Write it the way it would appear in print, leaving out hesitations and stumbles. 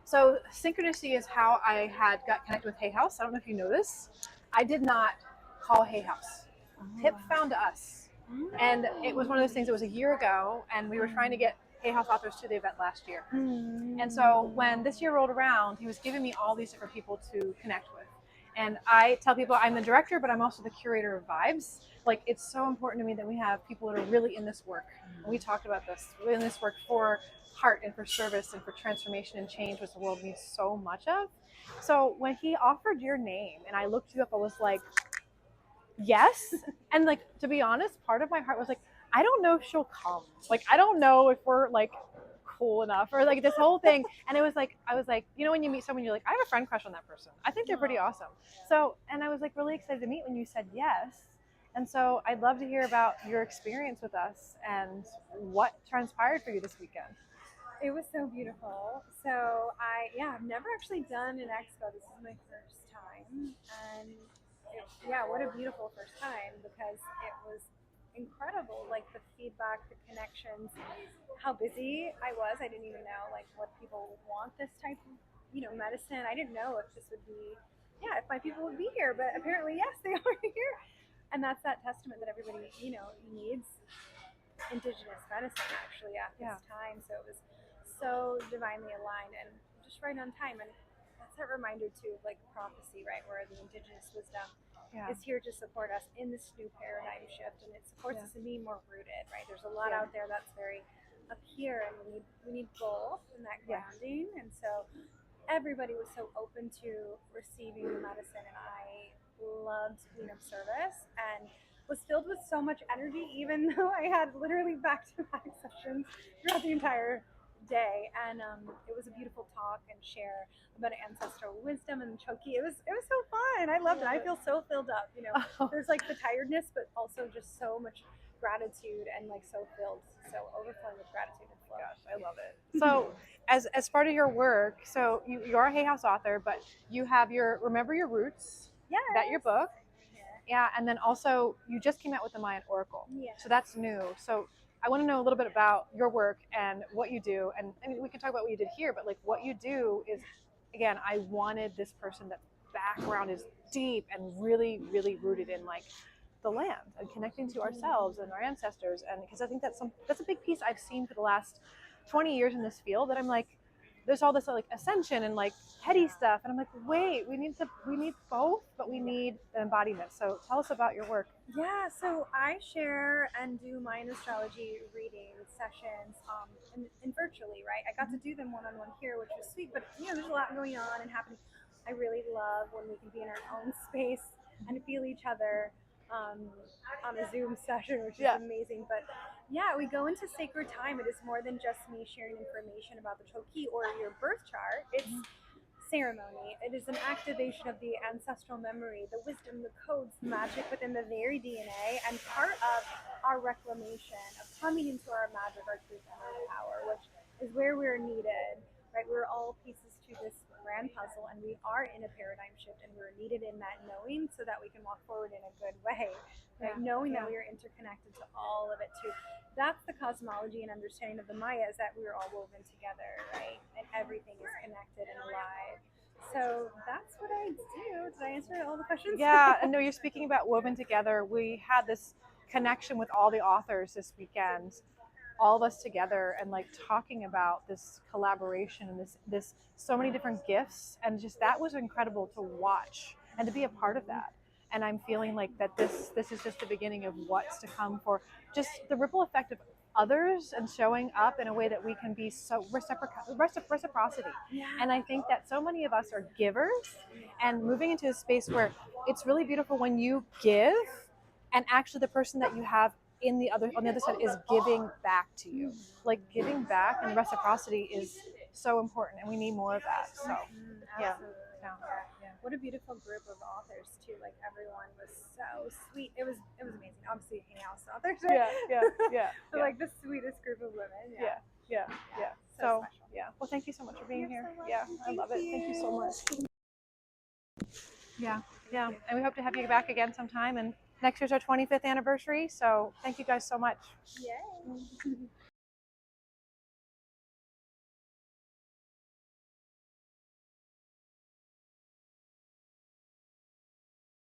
So synchronicity is how I had got connected with Hay House. I don't know if you know this. I did not call Hay House. Tip found us. And it was one of those things, it was a year ago, and we were trying to get Hay House authors to the event last year. And so when this year rolled around, he was giving me all these different people to connect with. And I tell people I'm the director, but I'm also the curator of vibes. Like, it's so important to me that we have people that are really in this work. And we talked about this, really in this work for heart and for service and for transformation and change, which the world needs so much of. So when he offered your name and I looked you up, I was like, yes. And like, to be honest, part of my heart was like, I don't know if she'll come. Like, I don't know if we're like cool enough or like this whole thing. And it was like, I was like, you know, when you meet someone, you're like, I have a friend crush on that person. I think they're pretty awesome. So, and I was like really excited to meet when you said yes. And so I'd love to hear about your experience with us and what transpired for you this weekend. It was so beautiful. So I've never actually done an expo. This is my first time, and what a beautiful first time because it was incredible. Like the feedback, the connections, how busy I was. I didn't even know like what people want this type of medicine. I didn't know if this would be if my people would be here, but apparently yes, they are here, and that's that testament that everybody needs indigenous medicine actually at this time. So it was so divinely aligned and just right on time. And that's that reminder too of like prophecy, right? Where the indigenous wisdom is here to support us in this new paradigm shift, and it supports us in being more rooted, right? There's a lot out there that's very up here, and we need both in that grounding. And so everybody was so open to receiving the medicine, and I loved being of service and was filled with so much energy, even though I had literally back-to-back sessions throughout the entire day. And it was a beautiful talk and share about ancestral wisdom and choki. It was so fun. I loved it. I feel so filled up. There's like the tiredness, but also just so much gratitude and like so filled, so overflowing with gratitude and flow. Gosh, I love it. So as part of your work, so you're a Hay House author, but you have your Remember Your Roots, that your book. Yeah, and then also you just came out with the Mayan Oracle. So that's new. So I want to know a little bit about your work and what you do. And I mean, we can talk about what you did here, but like what you do is, again, I wanted this person that background is deep and really, really rooted in like the land and connecting to ourselves and our ancestors. And because I think that's a big piece I've seen for the last 20 years in this field, that I'm like, there's all this like ascension and like heady stuff, and I'm like, wait, we need both, but we need the embodiment. So tell us about your work. Yeah, so I share and do Mayan astrology reading sessions and virtually, right? I got to do them one-on-one here, which was sweet, but there's a lot going on and happening. I really love when we can be in our own space and feel each other on a Zoom session, which is amazing. But yeah, we go into sacred time. It is more than just me sharing information about the choki or your birth chart. It's ceremony. It is an activation of the ancestral memory, the wisdom, the codes, the magic within the very DNA, and part of our reclamation of coming into our magic, our truth, and our power, which is where we're needed, right? We're all pieces to this grand puzzle, and we are in a paradigm shift, and we're needed in that knowing so that we can walk forward in a good way, right? Knowing that we are interconnected to all of it too. That's the cosmology and understanding of the Maya, is that we're all woven together, right? And everything is connected and alive. So that's what I do. Did I answer all the questions? Yeah, and no, you're speaking about woven together. We had this connection with all the authors this weekend, all of us together, and like talking about this collaboration and this so many different gifts, and just that was incredible to watch and to be a part of that. And I'm feeling like that this is just the beginning of what's to come for just the ripple effect of others and showing up in a way that we can be so reciprocity. And I think that so many of us are givers, and moving into a space where it's really beautiful when you give and actually the person that you have on the other side is giving back to you. Like, giving back and reciprocity is so important, and we need more of that. So yeah. What a beautiful group of authors too. Like, everyone was so sweet. It was amazing. Obviously, Hay House authors, right? But like the sweetest group of women. So yeah. Well, thank you so much for being here. I love it. Thank you so much. Yeah. And we hope to have you back again sometime. And next year's our 25th anniversary. So thank you guys so much. Yay.